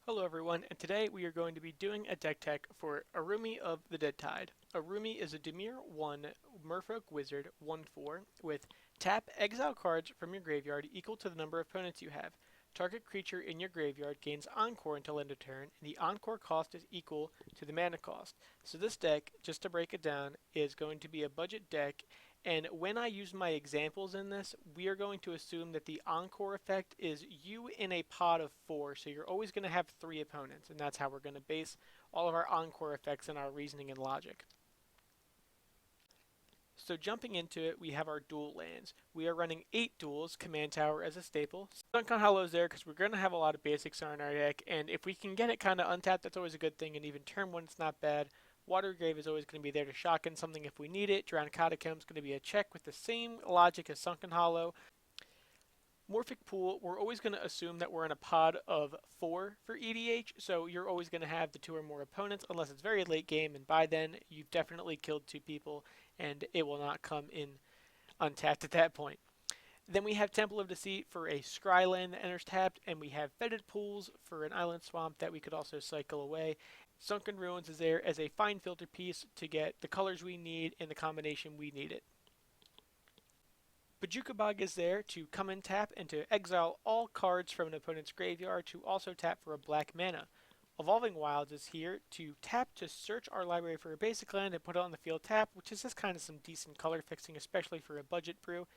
Hello everyone, and today we are going to be doing a deck tech for Araumi of the Dead Tide. Araumi is a Dimir 1 Merfolk Wizard 1/4 with tap exile cards from your graveyard equal to the number of opponents you have. Target creature in your graveyard gains Encore until end of turn, and the Encore cost is equal to the mana cost. So this deck, just to break it down, is going to be a budget deck, and when I use my examples in this, we are going to assume that the Encore effect is you in a pod of 4, so you're always going to have 3 opponents, and that's how we're going to base all of our Encore effects and our reasoning and logic. So jumping into it, we have our dual lands. We are running 8 duels, Command Tower as a staple. Sunken Hollow is there because we're going to have a lot of basics on our deck, and if we can get it kind of untapped, that's always a good thing, and even turn 1 it's not bad. Watergrave is always going to be there to shotgun something if we need it. Drowned Catacomb is going to be a check with the same logic as Sunken Hollow. Morphic Pool, we're always going to assume that we're in a pod of 4 for EDH, so you're always going to have the 2 or more opponents unless it's very late game, and by then you've definitely killed 2 people and it will not come in untapped at that point. Then we have Temple of Deceit for a scry land that enters tapped, and we have Fetid Pools for an island swamp that we could also cycle away. Sunken Ruins is there as a fine filter piece to get the colors we need in the combination we need it. Budged is there to come and tap and to exile all cards from an opponent's graveyard to also tap for a black mana. Evolving Wilds is here to tap to search our library for a basic land and put it on the field tap, which is just kind of some decent color fixing, especially for a budget brew.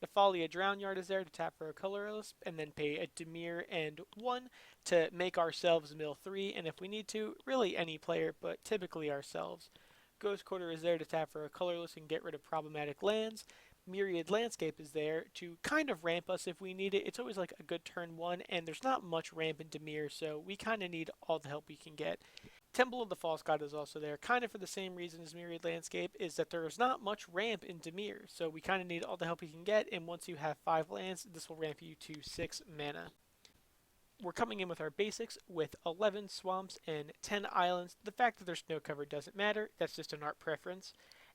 The Thalia Drownyard is there to tap for a colorless and then pay a Dimir and 1 to make ourselves mill 3, and if we need to, really any player, but typically ourselves. Ghost Quarter is there to tap for a colorless and get rid of problematic lands. Myriad Landscape is there to kind of ramp us if we need it. It's always like a good turn 1, and there's not much ramp in Dimir, so we kind of need all the help we can get. Temple of the False God is also there, kind of for the same reason as Myriad Landscape, is that there's not much ramp in Dimir, so we kind of need all the help we can get, and once you have 5 lands, this will ramp you to 6 mana. We're coming in with our basics with 11 swamps and 10 islands. The fact that there's snow cover doesn't matter, that's just an art preference.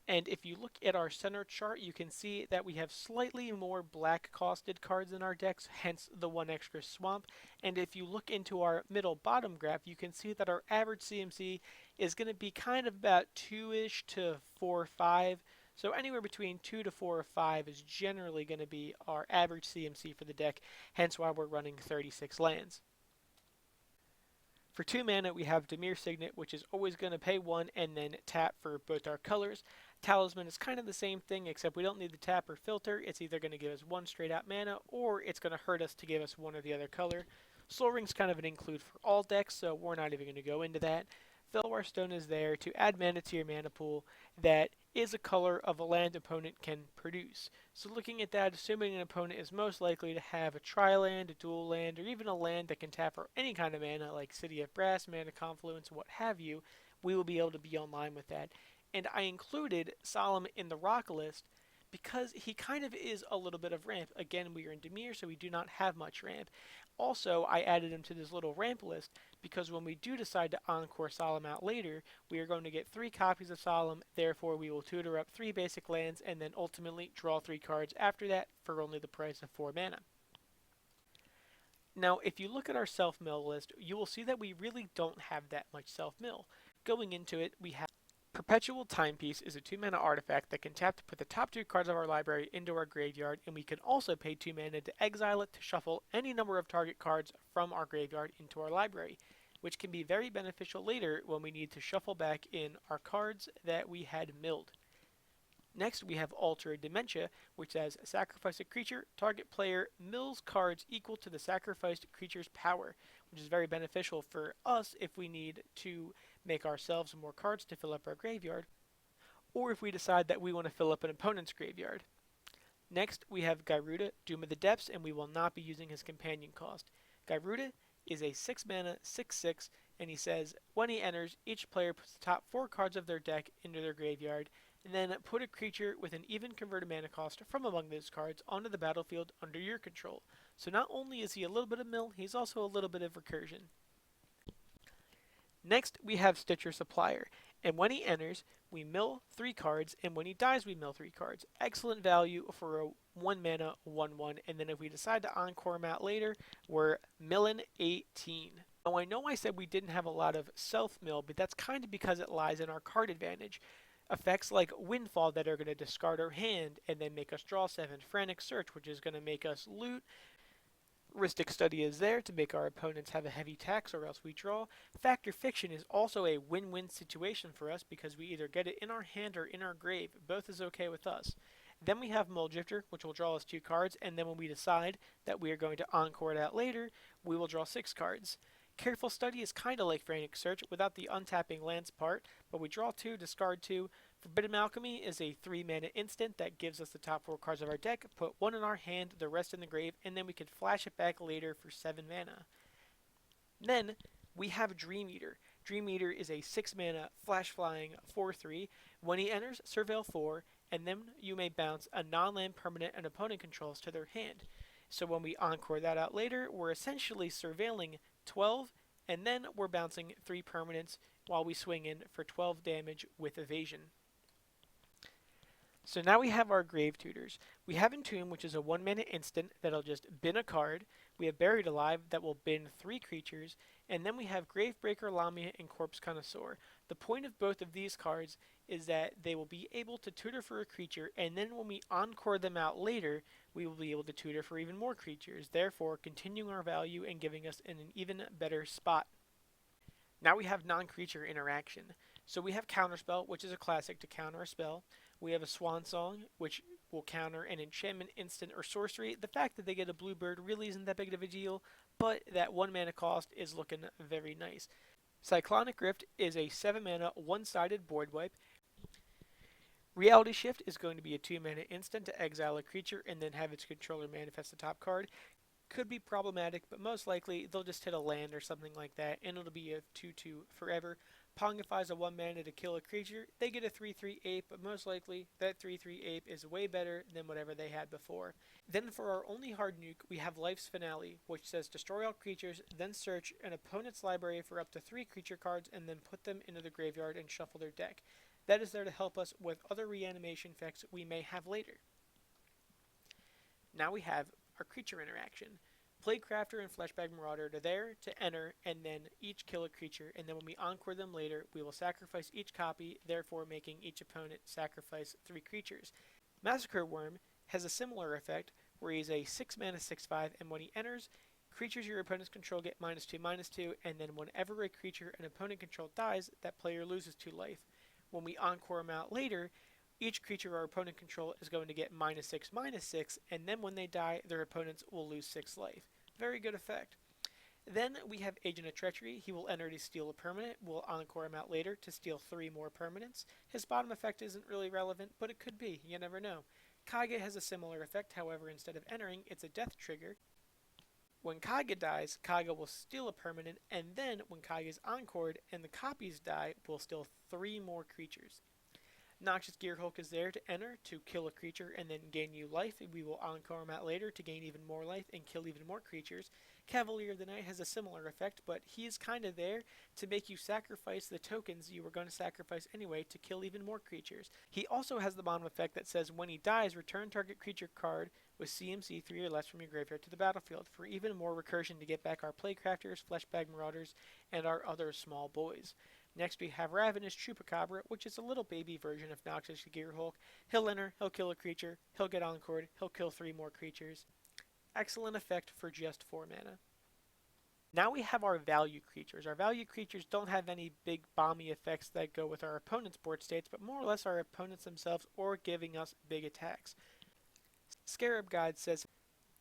And if you look at our center chart, you can see that we have slightly more black costed cards in our decks, hence the 1 extra swamp. And if you look into our middle bottom graph, you can see that our average CMC is going to be kind of about 2-ish to 4 or 5. So anywhere between 2 to 4 or 5 is generally going to be our average CMC for the deck, hence why we're running 36 lands. For 2 mana, we have Dimir Signet, which is always going to pay 1 and then tap for both our colors. Talisman is kind of the same thing, except we don't need the tap or filter. It's either going to give us 1 straight out mana, or it's going to hurt us to give us 1 or the other color. Soul Ring's kind of an include for all decks, so we're not even going to go into that. Felwar Stone is there to add mana to your mana pool that is a color of a land opponent can produce. So looking at that, assuming an opponent is most likely to have a tri-land, a dual land, or even a land that can tap for any kind of mana like City of Brass, Mana Confluence, what have you, we will be able to be online with that. And I included Solemn in the rock list because he kind of is a little bit of ramp. Again, we are in Dimir, so we do not have much ramp. Also, I added him to this little ramp list because when we do decide to Encore Solemn out later, we are going to get 3 copies of Solemn, therefore we will tutor up 3 basic lands and then ultimately draw 3 cards after that for only the price of 4 mana. Now, if you look at our self-mill list, you will see that we really don't have that much self-mill. Going into it, we have Perpetual Timepiece is a 2 mana artifact that can tap to put the top 2 cards of our library into our graveyard, and we can also pay 2 mana to exile it to shuffle any number of target cards from our graveyard into our library, which can be very beneficial later when we need to shuffle back in our cards that we had milled. Next, we have Alter Dementia, which says sacrifice a creature, target player mills cards equal to the sacrificed creature's power, which is very beneficial for us if we need to make ourselves more cards to fill up our graveyard, or if we decide that we want to fill up an opponent's graveyard. Next, we have Gyruda, Doom of the Depths, and we will not be using his companion cost. Gyruda is a 6 mana, 6/6, and he says, when he enters, each player puts the top 4 cards of their deck into their graveyard, and then put a creature with an even converted mana cost from among those cards onto the battlefield under your control. So not only is he a little bit of mill, he's also a little bit of recursion. Next, we have Stitcher Supplier, and when he enters, we mill 3 cards, and when he dies, we mill 3 cards. Excellent value for a 1 mana, 1/1, and then if we decide to Encore him out later, we're milling 18. Now I know I said we didn't have a lot of self-mill, but that's kind of because it lies in our card advantage. Effects like Windfall that are going to discard our hand and then make us draw 7. Frantic Search, which is going to make us loot. Ristic Study is there to make our opponents have a heavy tax or else we draw. Factor Fiction is also a win-win situation for us because we either get it in our hand or in our grave. Both is okay with us. Then we have Mulldrifter, which will draw us 2 cards, and then when we decide that we are going to encore that later, we will draw 6 cards. Careful Study is kind of like Frantic Search without the untapping lands part, but we draw 2, discard 2. Forbidden Alchemy is a 3 mana instant that gives us the top 4 cards of our deck, put 1 in our hand, the rest in the grave, and then we can flash it back later for 7 mana. Then we have Dream Eater. Dream Eater is a 6 mana flash flying 4/3. When he enters, surveil 4, and then you may bounce a non-land permanent an opponent controls to their hand. So when we encore that out later, we're essentially surveilling 12, and then we're bouncing 3 permanents while we swing in for 12 damage with evasion. So now we have our Grave Tutors. We have Entomb, which is a 1 mana instant that'll just bin a card. We have Buried Alive that will bin 3 creatures. And then we have Gravebreaker, Lamia, and Corpse Connoisseur. The point of both of these cards is that they will be able to tutor for a creature, and then when we encore them out later, we will be able to tutor for even more creatures, therefore continuing our value and giving us an even better spot. Now we have non-creature interaction. So we have Counterspell, which is a classic to counter a spell. We have a Swan Song, which will counter an enchantment, instant, or sorcery. The fact that they get a blue bird really isn't that big of a deal, but that 1 mana cost is looking very nice. Cyclonic Rift is a 7 mana one-sided board wipe. Reality Shift is going to be a 2 mana instant to exile a creature and then have its controller manifest the top card. Could be problematic, but most likely they'll just hit a land or something like that, and it'll be a 2/2 forever. Pongifies a 1 mana to kill a creature. They get a 3/3 ape, but most likely that 3/3 ape is way better than whatever they had before. Then for our only hard nuke, we have Life's Finale, which says destroy all creatures, then search an opponent's library for up to 3 creature cards, and then put them into the graveyard and shuffle their deck. That is there to help us with other reanimation effects we may have later. Now we have our creature interaction. Plaguecrafter and Fleshbag Marauder are there to enter and then each kill a creature, and then when we encore them later, we will sacrifice each copy, therefore making each opponent sacrifice 3 creatures. Massacre Worm has a similar effect, where he's a 6 mana 6/5, and when he enters, creatures your opponents control get -2/-2, and then whenever a creature an opponent control dies, that player loses 2 life. When we encore him out later, each creature our opponent control is going to get -6/-6, and then when they die, their opponents will lose 6 life. Very good effect. Then we have Agent of Treachery. He will enter to steal a permanent. We'll encore him out later to steal 3 more permanents. His bottom effect isn't really relevant, but it could be. You never know. Kage has a similar effect, however, instead of entering, it's a death trigger. When Kage dies, Kage will steal a permanent, and then when Kage is encored and the copies die, we'll steal 3 more creatures. Noxious Gearhulk is there to enter to kill a creature and then gain you life. We will encore him out later to gain even more life and kill even more creatures. Cavalier of the Night has a similar effect, but he is kind of there to make you sacrifice the tokens you were going to sacrifice anyway to kill even more creatures. He also has the bottom effect that says when he dies, return target creature card with CMC 3 or less from your graveyard to the battlefield for even more recursion to get back our Plaguecrafters, Fleshbag Marauders, and our other small boys. Next we have Ravenous Chupacabra, which is a little baby version of Noxious Gearhulk. He'll enter, he'll kill a creature, he'll get encored, he'll kill 3 more creatures. Excellent effect for just 4 mana. Now we have our value creatures. Our value creatures don't have any big bomby effects that go with our opponent's board states, but more or less our opponents themselves or giving us big attacks. Scarab Guide says,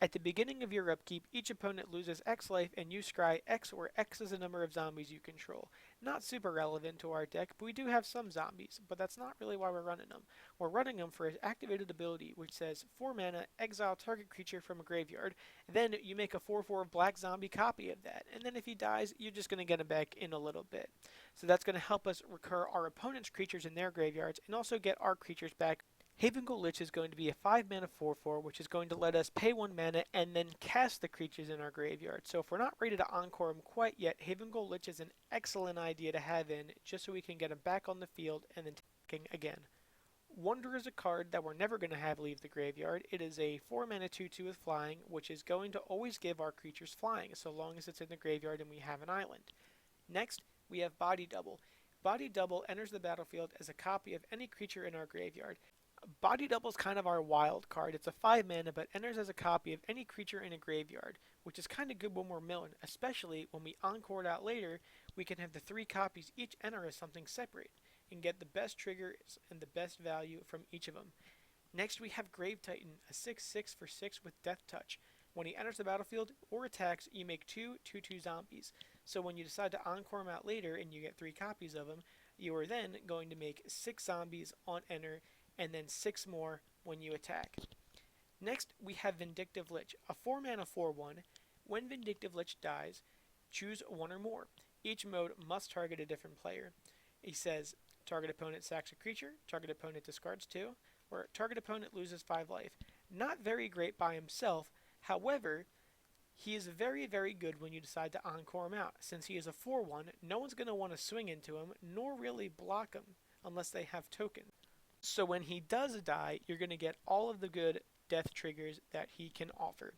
at the beginning of your upkeep, each opponent loses X life and you scry X, where X is the number of zombies you control. Not super relevant to our deck, but we do have some zombies, but that's not really why we're running them. We're running them for his activated ability, which says 4 mana, exile target creature from a graveyard, then you make a 4/4 black zombie copy of that, and then if he dies, you're just going to get him back in a little bit. So that's going to help us recur our opponent's creatures in their graveyards, and also get our creatures back. Havengold Lich is going to be a 5 mana 4/4, which is going to let us pay 1 mana and then cast the creatures in our graveyard. So if we're not ready to encore them quite yet, Havengold Lich is an excellent idea to have in, just so we can get them back on the field and then taking again. Wonder is a card that we're never going to have leave the graveyard. It is a 4 mana 2/2 with flying, which is going to always give our creatures flying, so long as it's in the graveyard and we have an island. Next, we have Body Double. Body Double enters the battlefield as a copy of any creature in our graveyard. Body Double is kind of our wild card. It's a 5 mana, but enters as a copy of any creature in a graveyard, which is kind of good when we're milling, especially when we encore it out later. We can have the 3 copies each enter as something separate and get the best triggers and the best value from each of them. Next, we have Grave Titan, a 6/6 for 6 with Death Touch. When he enters the battlefield or attacks, you make 2/2/2 zombies. So when you decide to encore him out later and you get 3 copies of him, you are then going to make 6 zombies on enter and then 6 more when you attack. Next, we have Vindictive Lich, a 4 mana 4/1. When Vindictive Lich dies, choose one or more. Each mode must target a different player. He says, target opponent sacks a creature, target opponent discards 2, or target opponent loses 5 life. Not very great by himself, however, he is very, very good when you decide to encore him out. Since he is a 4/1, no one's going to want to swing into him, nor really block him, unless they have tokens. So when he does die, you're going to get all of the good death triggers that he can offer.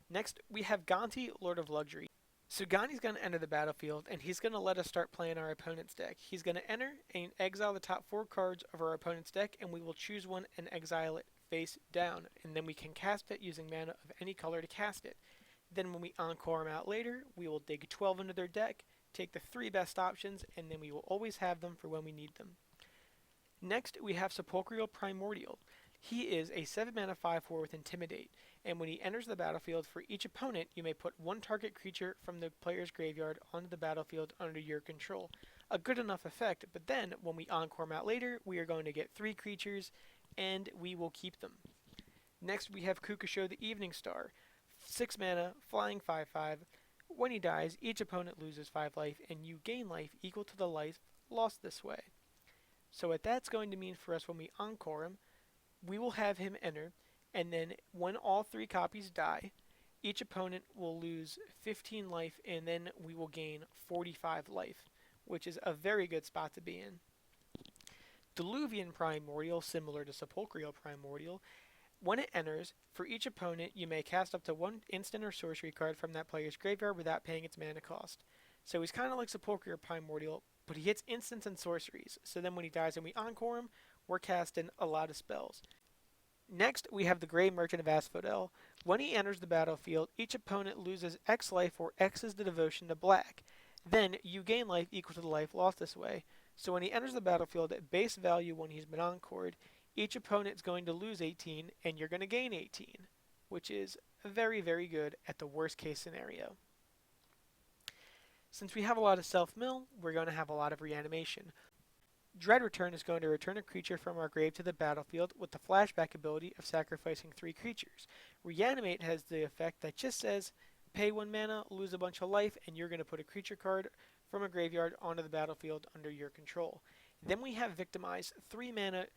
Next, we have Gonti, Lord of Luxury. So Gonti's going to enter the battlefield, and he's going to let us start playing our opponent's deck. He's going to enter and exile the top 4 cards of our opponent's deck, and we will choose one and exile it face down. And then we can cast it using mana of any color to cast it. Then when we encore him out later, we will dig 12 into their deck, take the 3 best options, and then we will always have them for when we need them. Next, we have Sepulchral Primordial. He is a 7 mana 5/4 with Intimidate, and when he enters the battlefield, for each opponent, you may put 1 target creature from the player's graveyard onto the battlefield under your control. A good enough effect, but then, when we encore him out later, we are going to get 3 creatures, and we will keep them. Next, we have Kukusho the Evening Star. 6 mana, flying 5/5. When he dies, each opponent loses 5 life, and you gain life equal to the life lost this way. So what that's going to mean for us when we encore him, we will have him enter, and then when all 3 copies die, each opponent will lose 15 life, and then we will gain 45 life, which is a very good spot to be in. Diluvian Primordial, similar to Sepulchral Primordial, when it enters, for each opponent, you may cast up to 1 instant or sorcery card from that player's graveyard without paying its mana cost. So he's kind of like Sepulchral Primordial, but he hits instants and sorceries. So then when he dies and we encore him, we're casting a lot of spells. Next, we have the Grey Merchant of Asphodel. When he enters the battlefield, each opponent loses X life, or X is the devotion to black. Then, you gain life equal to the life lost this way. So when he enters the battlefield at base value when he's been encored, each opponent is going to lose 18, and you're going to gain 18, which is very, very good at the worst case scenario. Since we have a lot of self-mill, we're going to have a lot of reanimation. Dread Return is going to return a creature from our grave to the battlefield with the flashback ability of sacrificing 3 creatures. Reanimate has the effect that just says, pay 1 mana, lose a bunch of life, and you're going to put a creature card from a graveyard onto the battlefield under your control. Then we have Victimize, 3 mana,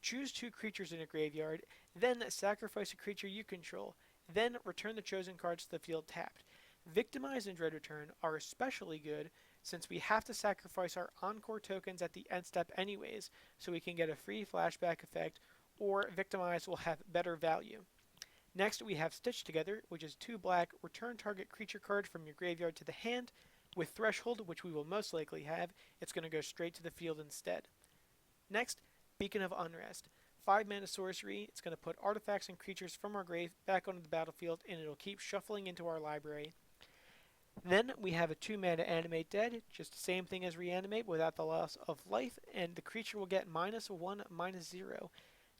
choose 2 creatures in a graveyard, then sacrifice a creature you control, then return the chosen cards to the field tapped. Victimize and Dread Return are especially good since we have to sacrifice our encore tokens at the end step anyways, so we can get a free flashback effect, or Victimize will have better value. Next, we have Stitch Together, which is 2 black, return target creature card from your graveyard to the hand. With Threshold, which we will most likely have, it's going to go straight to the field instead. Next, Beacon of Unrest. 5 mana sorcery, it's going to put artifacts and creatures from our grave back onto the battlefield, and it'll keep shuffling into our library. Then we have a 2 mana Animate Dead, just the same thing as Reanimate without the loss of life, and the creature will get -1/-0.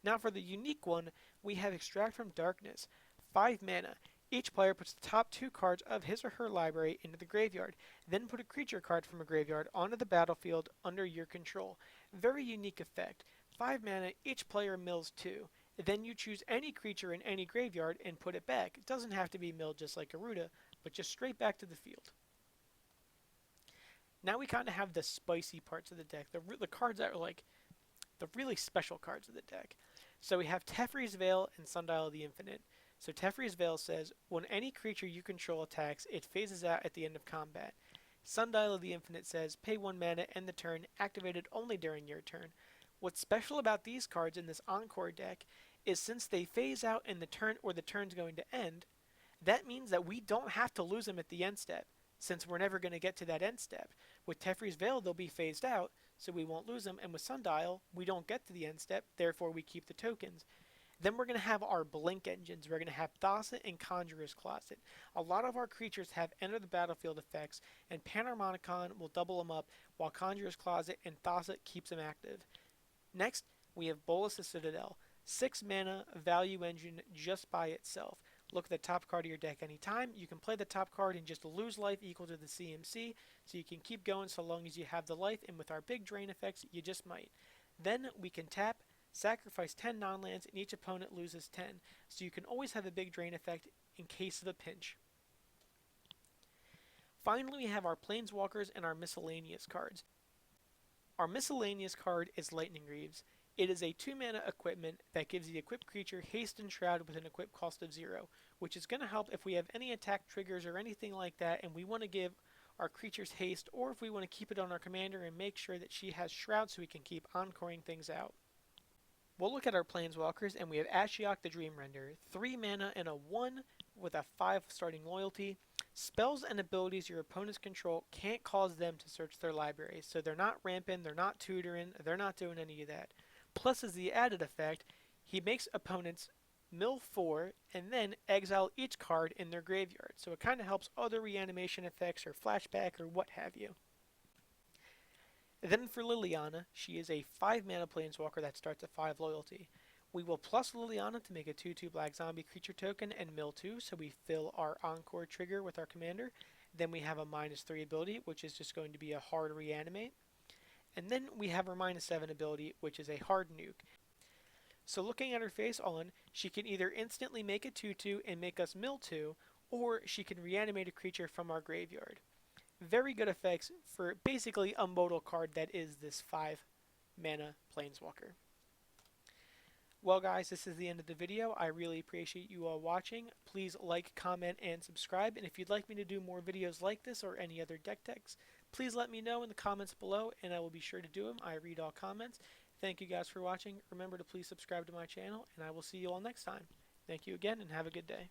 Now for the unique one, we have Extract from Darkness, 5 mana. Each player puts the top 2 cards of his or her library into the graveyard, then put a creature card from a graveyard onto the battlefield under your control. Very unique effect. 5 mana, each player mills 2. Then you choose any creature in any graveyard and put it back. It doesn't have to be milled just like Garuda, but just straight back to the field. Now we kind of have the spicy parts of the deck, the cards that are like the really special cards of the deck. So we have Teferi's Veil and Sundial of the Infinite. So Teferi's Veil says, when any creature you control attacks, it phases out at the end of combat. Sundial of the Infinite says, pay 1 mana, end the turn, activated only during your turn. What's special about these cards in this Encore deck is since they phase out in the turn or the turn's going to end, that means that we don't have to lose them at the end step, since we're never going to get to that end step. With Teferi's Veil, they'll be phased out, so we won't lose them, and with Sundial, we don't get to the end step, therefore we keep the tokens. Then we're going to have our Blink engines. We're going to have Thassa and Conjurer's Closet. A lot of our creatures have enter the battlefield effects, and Panharmonicon will double them up, while Conjurer's Closet and Thassa keeps them active. Next, we have Bolas the Citadel. 6 mana, value engine just by itself. Look at the top card of your deck anytime. You can play the top card and just lose life equal to the CMC, so you can keep going so long as you have the life, and with our big drain effects, you just might. Then we can tap, sacrifice 10 non-lands, and each opponent loses 10, so you can always have a big drain effect in case of a pinch. Finally, we have our Planeswalkers and our miscellaneous cards. Our miscellaneous card is Lightning Greaves. It is a 2-mana equipment that gives the equipped creature haste and shroud with an equip cost of 0, which is going to help if we have any attack triggers or anything like that and we want to give our creatures haste, or if we want to keep it on our commander and make sure that she has shroud so we can keep encoring things out. We'll look at our Planeswalkers, and we have Ashiok the Dreamrender, 3 mana and a 1 with a 5 starting loyalty. Spells and abilities your opponents control can't cause them to search their library, so they're not ramping, they're not tutoring, they're not doing any of that. Plus, as the added effect, he makes opponents mill 4 and then exile each card in their graveyard, so it kind of helps other reanimation effects or flashback or what have you. Then for Liliana, she is a 5-mana planeswalker that starts at 5 loyalty. We will plus Liliana to make a 2/2 black zombie creature token and mill 2, so we fill our Encore trigger with our commander. Then we have a -3 ability, which is just going to be a hard reanimate. And then we have her -7 ability, which is a hard nuke. So looking at her face on, she can either instantly make a 2/2 and make us mill 2, or she can reanimate a creature from our graveyard. Very good effects for basically a modal card that is this 5-mana planeswalker. Well guys, this is the end of the video. I really appreciate you all watching. Please like, comment, and subscribe. And if you'd like me to do more videos like this or any other deck techs, please let me know in the comments below and I will be sure to do them. I read all comments. Thank you guys for watching. Remember to please subscribe to my channel and I will see you all next time. Thank you again and have a good day.